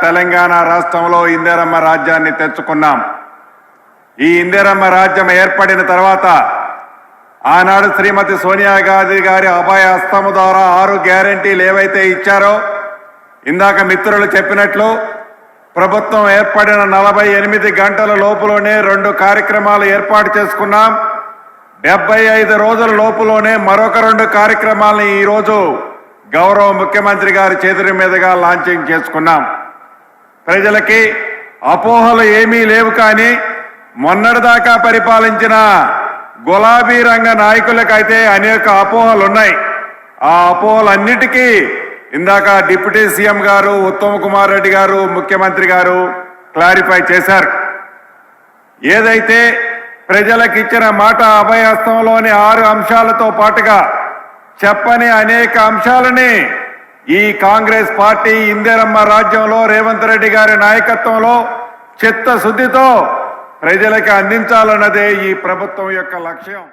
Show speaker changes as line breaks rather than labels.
తెలంగాణ రాష్ట్రంలో ఇందిరమ్మ రాజ్యాన్ని తెచ్చుకున్నాం. ఈ ఇందిరమ్మ రాజ్యం ఏర్పడిన తర్వాత ఆనాడు శ్రీమతి సోనియా గాంధీ గారి అభయ హస్తము ద్వారా 6 గ్యారెంటీలు ఏవైతే ఇచ్చారో, ఇందాక మిత్రులు చెప్పినట్లు ప్రభుత్వం ఏర్పడిన 48 గంటల లోపులోనే 2 కార్యక్రమాలు ఏర్పాటు చేసుకున్నాం. 75 రోజుల లోపులోనే మరొక 2 కార్యక్రమాలను ఈరోజు గౌరవ ముఖ్యమంత్రి గారి చేతుల మీదుగా లాంచింగ్ చేసుకున్నాం. ప్రజలకి అపోహలు ఏమీ లేవు, కానీ మొన్నటిదాకా పరిపాలించిన గులాబీ రంగ నాయకులకైతే అనేక అపోహలు ఉన్నాయి. ఆ అపోహలన్నిటికీ ఇందాక డిప్యూటీ సీఎం గారు ఉత్తమ్ కుమార్ రెడ్డి గారు ముఖ్యమంత్రి గారు క్లారిఫై చేశారు. ఏదైతే ప్రజలకు ఇచ్చిన మాట అభయహస్తంలోని 6 అంశాలతో పాటుగా చెప్పని అనేక అంశాలని ఈ కాంగ్రెస్ పార్టీ ఇందిరమ్మ రాజ్యంలో రేవంత్ రెడ్డి గారి నాయకత్వంలో చిత్తశుద్ధితో ప్రజలకు అందించాలన్నదే ఈ ప్రభుత్వం యొక్క లక్ష్యం.